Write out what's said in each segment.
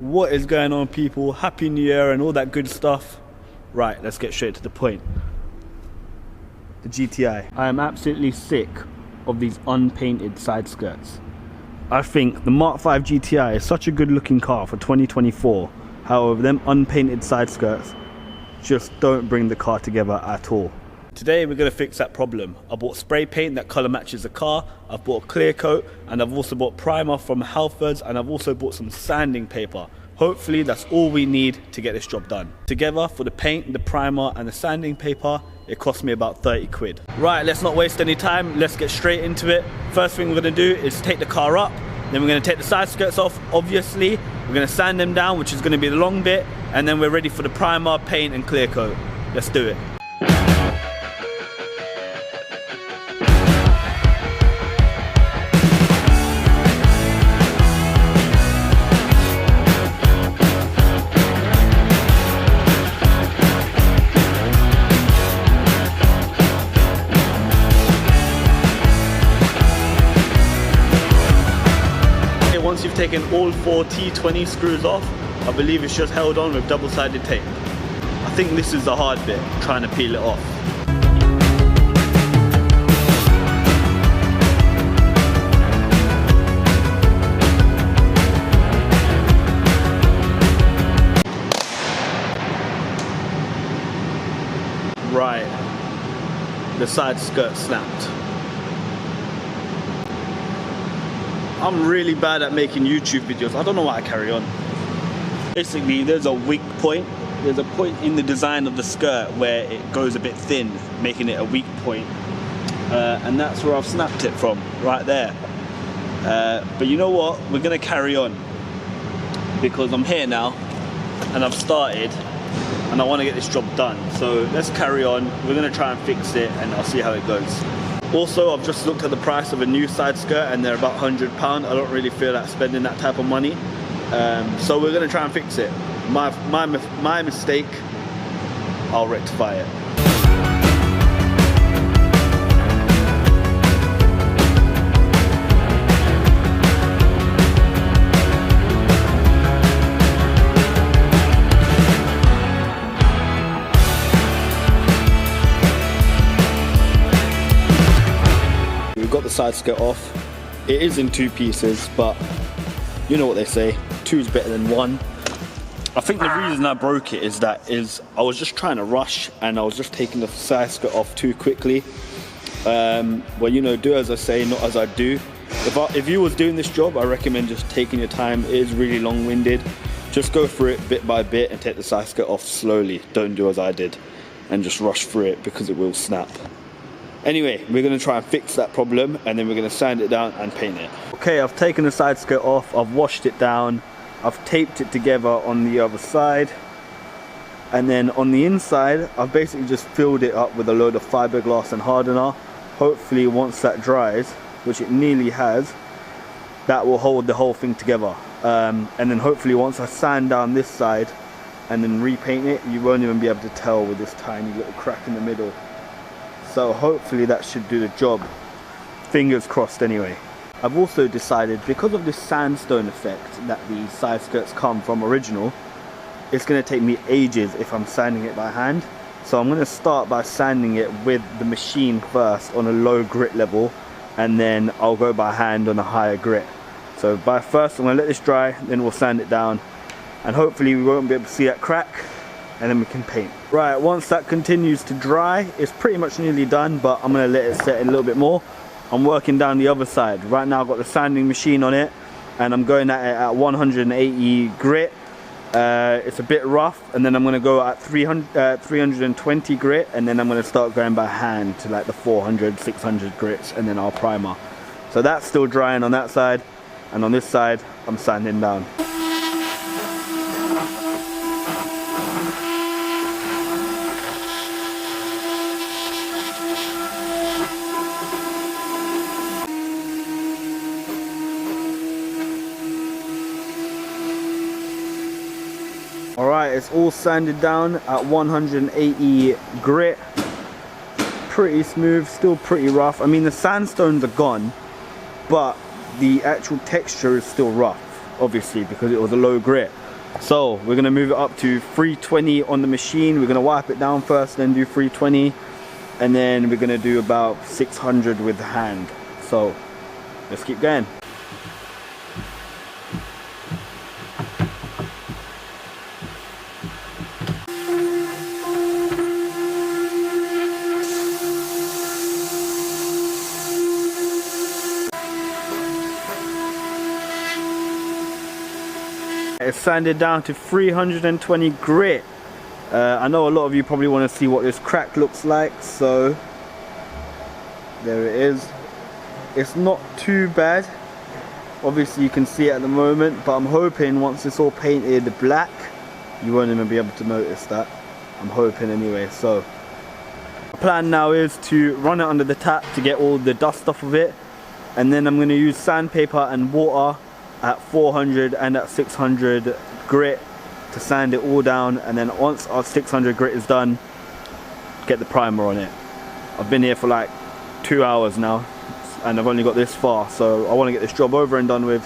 What is going on, people? Happy New Year and all that good stuff. Right, let's get straight to the point. The GTI. I am absolutely sick of these unpainted side skirts. I think the Mark 5 GTI is such a good looking car for 2024. However, them unpainted side skirts just don't bring the car together at all. Today we're going to fix that problem. I bought spray paint that colour matches the car, I've bought a clear coat, and I've also bought primer from Halfords, and I've also bought some sanding paper. Hopefully that's all we need to get this job done. Together, for the paint, the primer and the sanding paper, it cost me about 30 quid. Right, let's not waste any time, let's get straight into it. First thing we're going to do is take the car up, then we're going to take the side skirts off, obviously. We're going to sand them down, which is going to be the long bit, and then we're ready for the primer, paint and clear coat. Let's do it. Once you've taken all 4 T20 screws off, I believe it's just held on with double-sided tape. I think this is the hard bit, trying to peel it off. Right, the side skirt snapped. I'm really bad at making YouTube videos. I don't know why I carry on. Basically, there's a weak point. There's a point in the design of the skirt where it goes a bit thin, making it a weak point. And that's where I've snapped it from, right there. But you know what? We're gonna carry on because I'm here now and I've started and I wanna get this job done. So let's carry on. We're gonna try and fix it and I'll see how it goes. Also, I've just looked at the price of a new side skirt and they're about £100. I don't really feel like spending that type of money. So we're gonna try and fix it. My mistake, I'll rectify it. Got the side skirt off. It is in 2 pieces, but you know what they say, 2 is better than 1. I think the reason I broke it is I was just trying to rush and I was just taking the side skirt off too quickly. Well, you know, do as I say, not as I do. If you was doing this job, I recommend just taking your time. It is really long-winded. Just go through it bit by bit and take the side skirt off slowly. Don't do as I did and just rush through it because it will snap. Anyway, we're going to try and fix that problem and then we're going to sand it down and paint it. Okay, I've taken the side skirt off, I've washed it down, I've taped it together on the other side, and then on the inside I've basically just filled it up with a load of fiberglass and hardener. Hopefully once that dries, which it nearly has, that will hold the whole thing together. And then hopefully once I sand down this side and then repaint it, you won't even be able to tell with this tiny little crack in the middle. So hopefully that should do the job. Fingers crossed anyway. I've also decided, because of this sandstone effect that the side skirts come from original, it's going to take me ages if I'm sanding it by hand. So I'm going to start by sanding it with the machine first on a low grit level, and then I'll go by hand on a higher grit. So first I'm going to let this dry, then we'll sand it down, and hopefully we won't be able to see that crack, and then we can paint. Right, once that continues to dry, it's pretty much nearly done, but I'm gonna let it set in a little bit more. I'm working down the other side. Right now I've got the sanding machine on it, and I'm going at it at 180 grit. It's a bit rough, and then I'm gonna go at 320 grit, and then I'm gonna start going by hand to like the 400, 600 grits, and then I'll primer. So that's still drying on that side, and on this side, I'm sanding down. Alright, it's all sanded down at 180 grit. Pretty smooth, still pretty rough. I mean, the sandstones are gone, but the actual texture is still rough, obviously, because it was a low grit. So we're gonna move it up to 320 on the machine. We're gonna wipe it down first, then do 320, and then we're gonna do about 600 with the hand. So let's keep going. It's sanded down to 320 grit. I know a lot of you probably want to see what this crack looks like, so there it is. It's not too bad. Obviously you can see it at the moment, but I'm hoping once it's all painted black, you won't even be able to notice that. I'm hoping anyway. So the plan now is to run it under the tap to get all the dust off of it, and then I'm going to use sandpaper and water at 400 and at 600 grit to sand it all down, and then once our 600 grit is done, get the primer on it. I've been here for like 2 hours now and I've only got this far, so I want to get this job over and done with.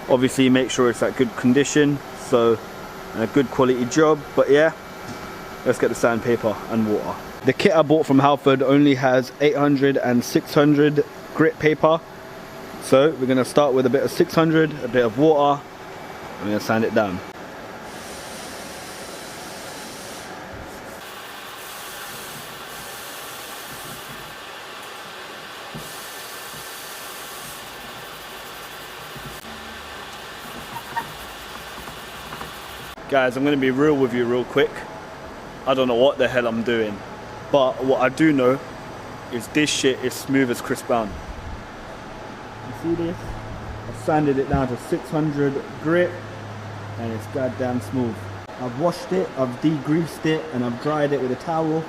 Obviously make sure it's at good condition, so a good quality job. But yeah, let's get the sandpaper and water. The kit I bought from Halford only has 800 and 600 grit paper. So we're going to start with a bit of 600, a bit of water, and we're going to sand it down. Guys, I'm going to be real with you real quick. I don't know what the hell I'm doing, but what I do know is this shit is smooth as Chris Brown. You see this? I've sanded it down to 600 grit and it's goddamn smooth. I've washed it, I've degreased it, and I've dried it with a towel.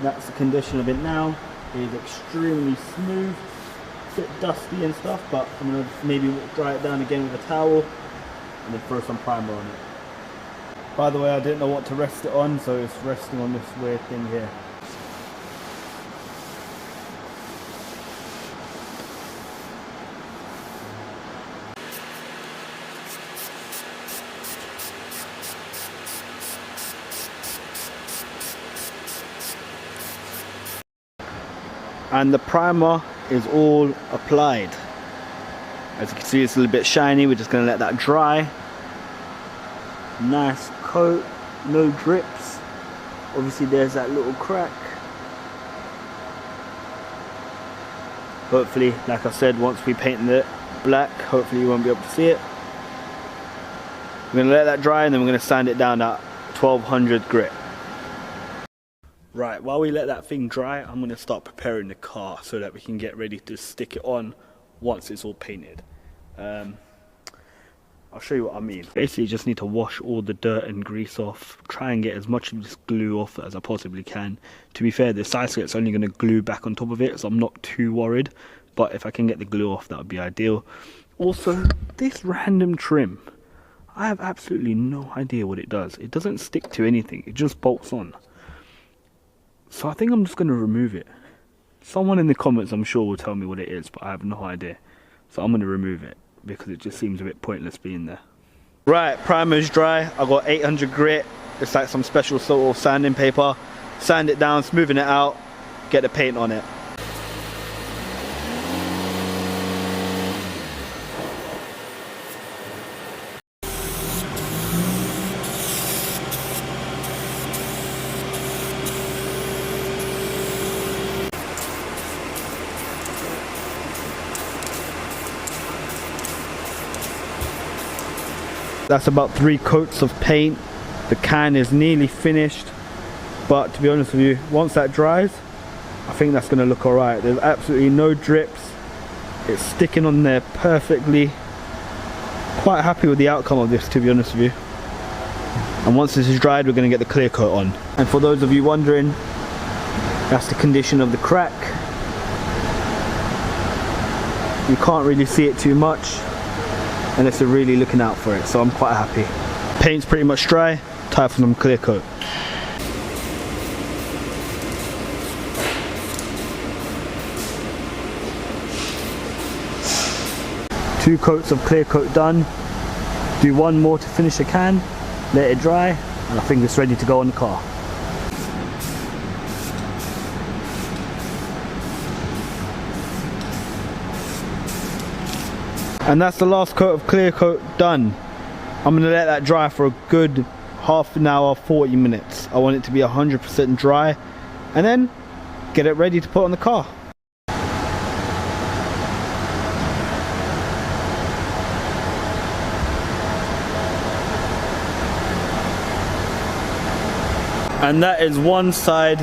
That's the condition of it now. It is extremely smooth, a bit dusty and stuff, but I'm going to maybe dry it down again with a towel and then throw some primer on it. By the way, I didn't know what to rest it on, so it's resting on this weird thing here. And the primer is all applied. As you can see, it's a little bit shiny. We're just going to let that dry. Nice coat, no drips. Obviously there's that little crack. Hopefully, like I said, once we paint it black, hopefully you won't be able to see it. We're going to let that dry and then we're going to sand it down at 1200 grit. Right, while we let that thing dry, I'm going to start preparing the car so that we can get ready to stick it on once it's all painted. I'll show you what I mean. Basically, you just need to wash all the dirt and grease off. Try and get as much of this glue off as I possibly can. To be fair, the side skirt's only going to glue back on top of it, so I'm not too worried. But if I can get the glue off, that would be ideal. Also, this random trim, I have absolutely no idea what it does. It doesn't stick to anything, it just bolts on. So I think I'm just going to remove it. Someone in the comments, I'm sure, will tell me what it is, but I have no idea. So I'm going to remove it, because it just seems a bit pointless being there. Right, primer's dry. I got 800 grit. It's like some special sort of sanding paper. Sand it down, smoothing it out, get the paint on it. That's about 3 coats of paint. The can is nearly finished, but to be honest with you, once that dries, I think that's going to look alright. There's absolutely no drips. It's sticking on there perfectly. Quite happy with the outcome of this, to be honest with you. And once this is dried, we're going to get the clear coat on. And for those of you wondering, that's the condition of the crack. You can't really see it too much unless you're really looking out for it, so I'm quite happy. Paint's pretty much dry, time for some clear coat. Two coats of clear coat done. Do one more to finish the can, let it dry, and I think it's ready to go on the car. And that's the last coat of clear coat done. I'm gonna let that dry for a good half an hour, 40 minutes. I want it to be 100% dry, and then get it ready to put on the car. And that is one side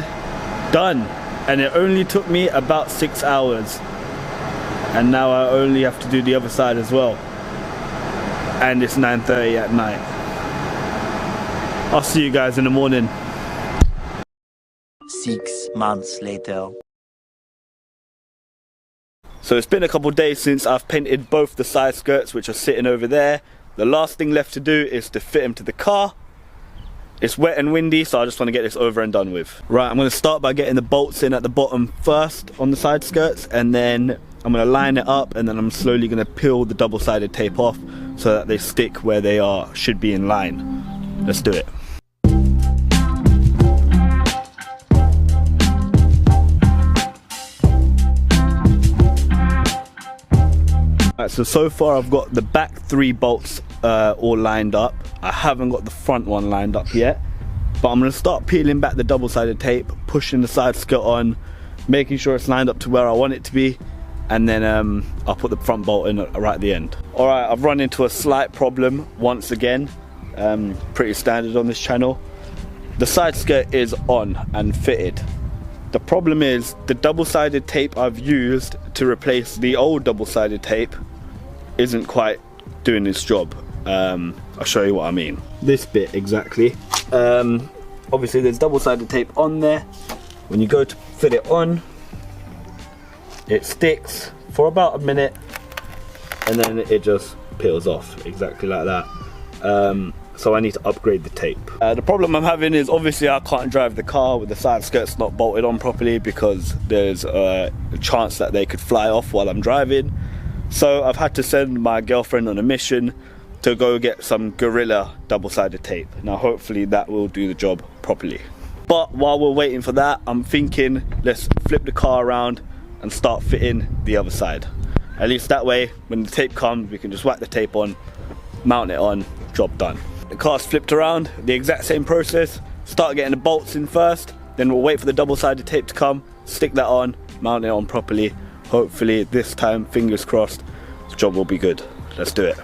done, and it only took me about 6 hours. And now I only have to do the other side as well. And it's 9:30 at night. I'll see you guys in the morning. 6 months later. So it's been a couple of days since I've painted both the side skirts, which are sitting over there. The last thing left to do is to fit them to the car. It's wet and windy, so I just want to get this over and done with. Right, I'm going to start by getting the bolts in at the bottom first on the side skirts, and then I'm going to line it up, and then I'm slowly going to peel the double-sided tape off so that they stick where they should be in line. Let's do it. Alright, so far I've got the back 3 bolts all lined up. I haven't got the front one lined up yet, but I'm going to start peeling back the double-sided tape, pushing the side skirt on, making sure it's lined up to where I want it to be, and then I'll put the front bolt in right at the end. Alright, I've run into a slight problem once again, pretty standard on this channel. The side skirt is on and fitted. The problem is the double-sided tape I've used to replace the old double-sided tape isn't quite doing its job. I'll show you what I mean. This bit exactly. Obviously there's double-sided tape on there. When you go to fit it on, it sticks for about a minute and then it just peels off exactly like that. So I need to upgrade the tape. The problem I'm having is obviously I can't drive the car with the side skirts not bolted on properly because there's a chance that they could fly off while I'm driving. So I've had to send my girlfriend on a mission to go get some Gorilla double-sided tape. Now hopefully that will do the job properly. But while we're waiting for that, I'm thinking let's flip the car around and start fitting the other side. At least that way when the tape comes we can just whack the tape on, mount it on, job done. The car's flipped around, the exact same process. Start getting the bolts in first, then we'll wait for the double-sided tape to come, stick that on, mount it on properly. Hopefully this time, fingers crossed, the job will be good. Let's do it.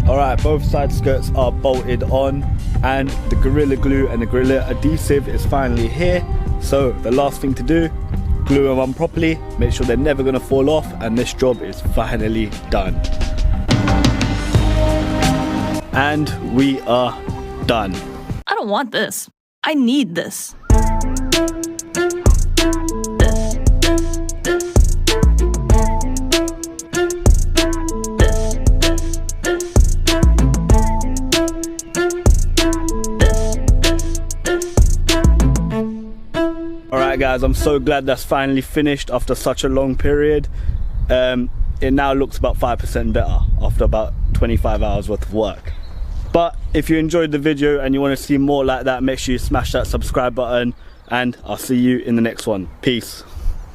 Alright, both side skirts are bolted on and the Gorilla Glue and the Gorilla Adhesive is finally here. So the last thing to do, glue them on properly, make sure they're never going to fall off, and this job is finally done. And we are done. I don't want this. I need this. Alright guys, I'm so glad that's finally finished after such a long period. It now looks about 5% better after about 25 hours worth of work. But if you enjoyed the video and you want to see more like that, make sure you smash that subscribe button, and I'll see you in the next one. Peace.